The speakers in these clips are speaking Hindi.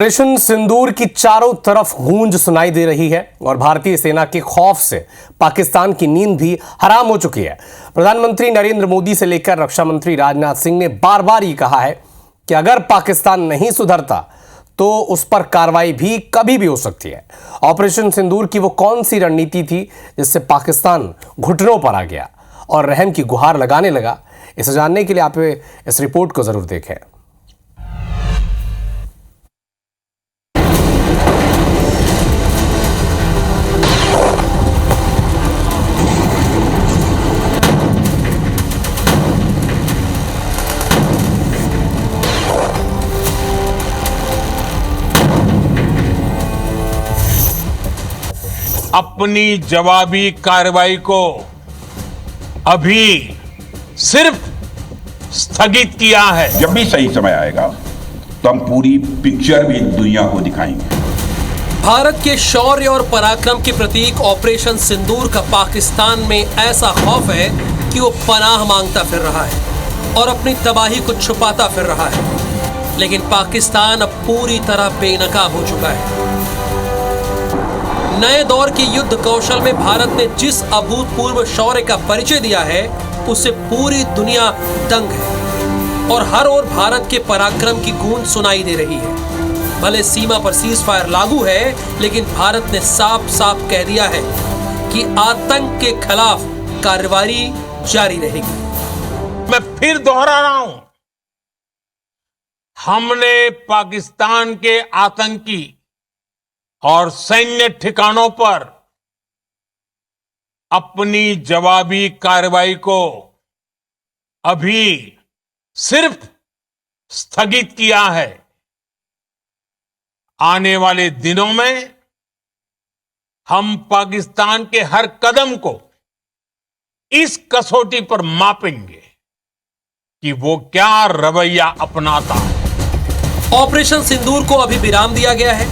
ऑपरेशन सिंदूर की चारों तरफ गूंज सुनाई दे रही है और भारतीय सेना के खौफ से पाकिस्तान की नींद भी हराम हो चुकी है। प्रधानमंत्री नरेंद्र मोदी से लेकर रक्षा मंत्री राजनाथ सिंह ने बार बार ये कहा है कि अगर पाकिस्तान नहीं सुधरता तो उस पर कार्रवाई भी कभी भी हो सकती है। ऑपरेशन सिंदूर की वो कौन सी रणनीति थी जिससे पाकिस्तान घुटनों पर आ गया और रहम की गुहार लगाने लगा? इसे जानने के लिए आप इस रिपोर्ट को जरूर देखें। अपनी जवाबी कार्रवाई को अभी सिर्फ स्थगित किया है। जब भी सही समय आएगा तो हम पूरी पिक्चर भी दुनिया को दिखाएंगे। भारत के शौर्य और पराक्रम के प्रतीक ऑपरेशन सिंदूर का पाकिस्तान में ऐसा खौफ है कि वो पनाह मांगता फिर रहा है और अपनी तबाही को छुपाता फिर रहा है। लेकिन पाकिस्तान अब पूरी तरह बेनकाब हो चुका है। नए दौर के युद्ध कौशल में भारत ने जिस अभूतपूर्व शौर्य का परिचय दिया है उससे पूरी दुनिया दंग है और हर ओर भारत के पराक्रम की गूंज सुनाई दे रही है। भले सीमा पर सीज फायर लागू है, लेकिन भारत ने साफ साफ कह दिया है कि आतंक के खिलाफ कार्रवाई जारी रहेगी। मैं फिर दोहरा रहा हूं, हमने पाकिस्तान के आतंकी और सैन्य ठिकानों पर अपनी जवाबी कार्रवाई को अभी सिर्फ स्थगित किया है। आने वाले दिनों में हम पाकिस्तान के हर कदम को इस कसौटी पर मापेंगे कि वो क्या रवैया अपनाता है। ऑपरेशन सिंदूर को अभी विराम दिया गया है,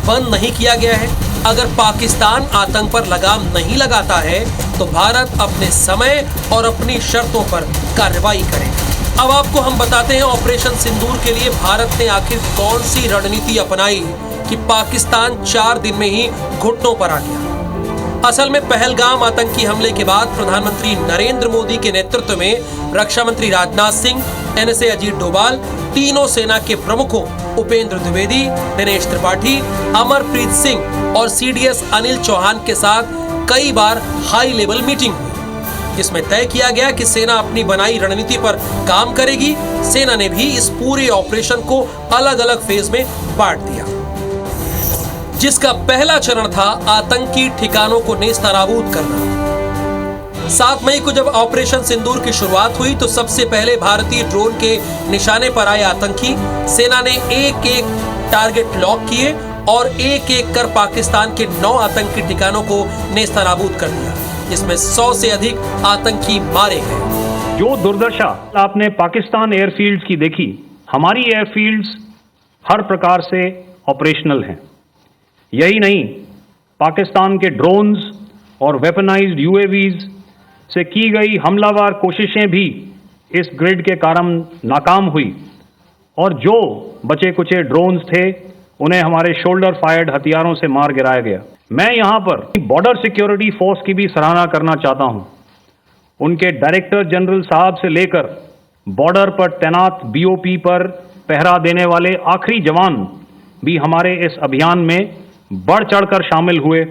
बंद नहीं किया गया है। अगर पाकिस्तान आतंक पर लगाम नहीं लगाता है तो भारत अपने समय और अपनी शर्तों पर कार्रवाई करेगा। अब आपको हम बताते हैं ऑपरेशन सिंदूर के लिए भारत ने आखिर कौन सी रणनीति अपनाई कि पाकिस्तान 4 दिन में ही घुटनों पर आ गया। असल में पहलगाम आतंकी हमले के बाद प्रधानमंत्री नरेंद्र मोदी के नेतृत्व में रक्षा मंत्री राजनाथ सिंह, NSA अजीत डोभाल, तीनों सेना के प्रमुखों उपेंद्र द्विवेदी, दिनेश त्रिपाठी, अमरप्रीत सिंह और CDS अनिल चौहान के साथ कई बार हाई लेवल मीटिंग हुई, जिसमें तय किया गया कि सेना अपनी बनाई रणनीति पर काम करेगी। सेना ने भी इस पूरे ऑपरेशन को अलग अलग फेज में बांट दिया, जिसका पहला चरण था आतंकी ठिकानों को नेस्तनाबूद करना। 7 मई को जब ऑपरेशन सिंदूर की शुरुआत हुई तो सबसे पहले भारतीय ड्रोन के निशाने पर आए आतंकी सेना ने एक एक टारगेट लॉक किए और एक एक कर पाकिस्तान के 9 आतंकी ठिकानों को नेस्तनाबूद कर दिया, जिसमें 100 से अधिक आतंकी मारे गए। जो दुर्दशा आपने पाकिस्तान एयरफील्ड्स की देखी, हमारी एयरफील्ड्स हर प्रकार से ऑपरेशनल हैं। यही नहीं, पाकिस्तान के ड्रोन्स और वेपनाइज्ड UAVs से की गई हमलावर कोशिशें भी इस ग्रिड के कारण नाकाम हुई और जो बचे कुचे ड्रोन्स थे उन्हें हमारे शोल्डर फायर्ड हथियारों से मार गिराया गया। मैं यहां पर बॉर्डर सिक्योरिटी फोर्स की भी सराहना करना चाहता हूं। उनके डायरेक्टर जनरल साहब से लेकर बॉर्डर पर तैनात BOP पर पहरा देने वाले आखिरी जवान भी हमारे इस अभियान में बढ़ चढ़कर शामिल हुए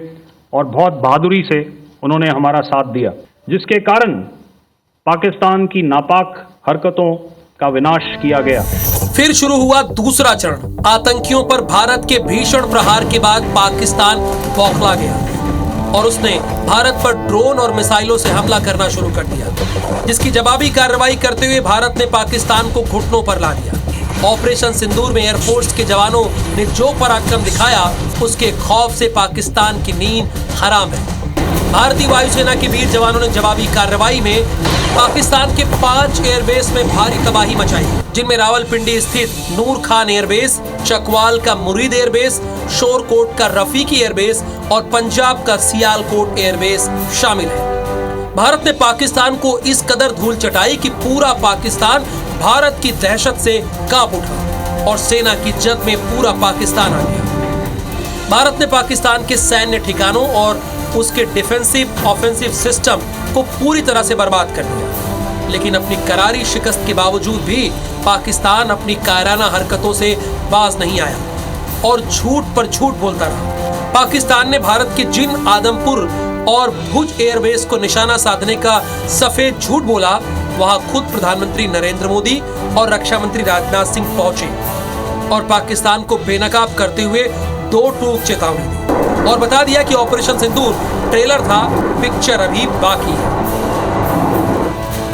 और बहुत बहादुरी से उन्होंने हमारा साथ दिया, जिसके कारण पाकिस्तान की नापाक हरकतों का विनाश किया गया। फिर शुरू हुआ दूसरा चरण। आतंकियों पर भारत के भीषण प्रहार के बाद पाकिस्तान बौखला गया और उसने भारत पर ड्रोन और मिसाइलों से हमला करना शुरू कर दिया, जिसकी जवाबी कार्रवाई करते हुए भारत ने पाकिस्तान को घुटनों पर ला दिया। ऑपरेशन सिंदूर में एयरफोर्स के जवानों ने जो पराक्रम दिखाया उसके खौफ से पाकिस्तान की नींद हराम है। भारतीय वायुसेना के वीर जवानों ने जवाबी कार्रवाई में पाकिस्तान के 5 एयरबेस में भारी तबाही मचाई, जिनमें रावलपिंडी स्थित नूर खान एयरबेस, चकवाल का मुरीद एयरबेस, शोरकोट का रफीकी एयरबेस और पंजाब का सियालकोट एयरबेस शामिल है। भारत ने पाकिस्तान को इस कदर धूल चटाई कि पूरा पाकिस्तान भारत की दहशत से कांप उठा। और सेना की जद में पूरा पाकिस्तान आ गया। भारत ने पाकिस्तान के सैन्य ठिकानों और उसके डिफेंसिव ऑफेंसिव सिस्टम को पूरी तरह से बर्बाद कर दिया। लेकिन अपनी करारी शिकस्त के बावजूद भी पाकिस्तान अपनी कायराना हरकतों से बाज नहीं आया और झूठ पर झूठ बोलता रहा। पाकिस्तान ने भारत के जिन आदमपुर और भुज एयरबेस को निशाना साधने का सफेद झूठ बोला, वहां खुद प्रधानमंत्री नरेंद्र मोदी और रक्षा मंत्री राजनाथ सिंह पहुंचे और पाकिस्तान को बेनकाब करते हुए दो टूक चेतावनी दी और बता दिया कि ऑपरेशन सिंदूर ट्रेलर था, पिक्चर अभी बाकी है।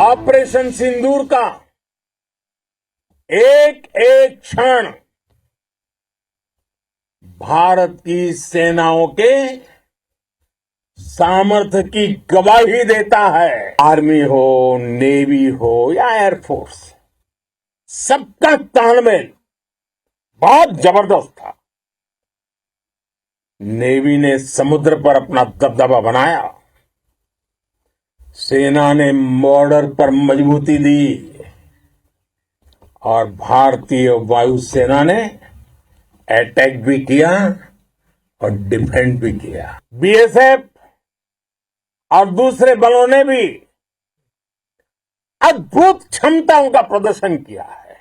ऑपरेशन सिंदूर का एक एक क्षण भारत की सेनाओं के सामर्थ्य की गवाही देता है। आर्मी हो, नेवी हो या एयरफोर्स, सबका तालमेल बहुत जबरदस्त था। नेवी ने समुद्र पर अपना दबदबा बनाया, सेना ने बॉर्डर पर मजबूती दी और भारतीय वायुसेना ने अटैक भी किया और डिफेंड भी किया। बीएसएफ और दूसरे बलों ने भी अद्भुत क्षमताओं का प्रदर्शन किया है।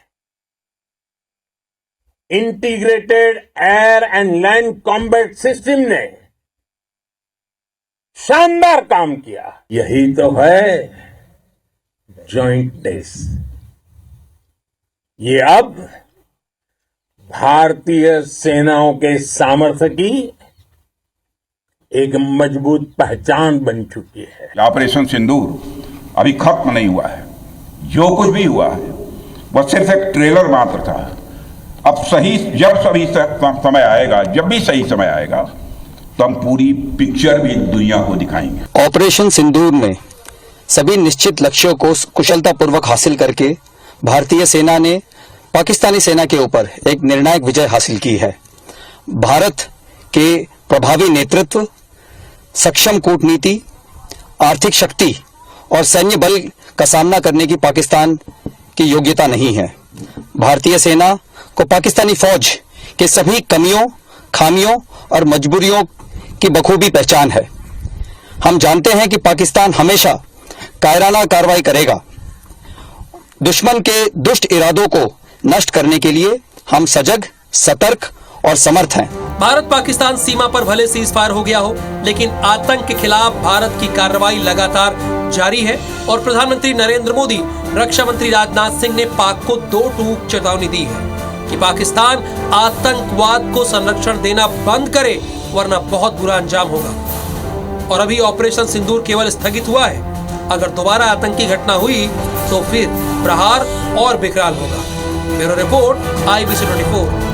Integrated air and land combat system ने शानदार काम किया। यही तो है जॉइंटनेस। ये अब भारतीय सेनाओं के सामर्थ्य की एक मजबूत पहचान बन चुकी है। ऑपरेशन सिंदूर अभी खत्म नहीं हुआ है। जो कुछ भी हुआ है वह सिर्फ एक ट्रेलर मात्र था। अब समय आएगा, जब भी सही समय आएगा तो हम पूरी पिक्चर भी दुनिया को दिखाएंगे। ऑपरेशन सिंदूर में सभी निश्चित लक्ष्यों को कुशलतापूर्वक हासिल करके भारतीय सेना ने पाकिस्तानी सेना के ऊपर एक निर्णायक विजय हासिल की है। भारत के प्रभावी नेतृत्व, सक्षम कूटनीति, आर्थिक शक्ति और सैन्य बल का सामना करने की पाकिस्तान की योग्यता नहीं है। भारतीय सेना को पाकिस्तानी फौज के सभी कमियों, खामियों और मजबूरियों की बखूबी पहचान है। हम जानते हैं कि पाकिस्तान हमेशा कायराना कार्रवाई करेगा। दुश्मन के दुष्ट इरादों को नष्ट करने के लिए हम सजग, सतर्क और समर्थ हैं। भारत पाकिस्तान सीमा पर भले सीजफायर हो गया हो, लेकिन आतंक के खिलाफ भारत की कार्रवाई लगातार जारी है और प्रधानमंत्री नरेंद्र मोदी, रक्षा मंत्री राजनाथ सिंह ने पाक को दो टूक चेतावनी दी है कि पाकिस्तान आतंकवाद को संरक्षण देना बंद करे, वरना बहुत बुरा अंजाम होगा। और अभी ऑपरेशन सिंदूर केवल स्थगित हुआ है। अगर दोबारा आतंकी घटना हुई तो फिर प्रहार और विकराल होगा। Bureau report, IBC 24।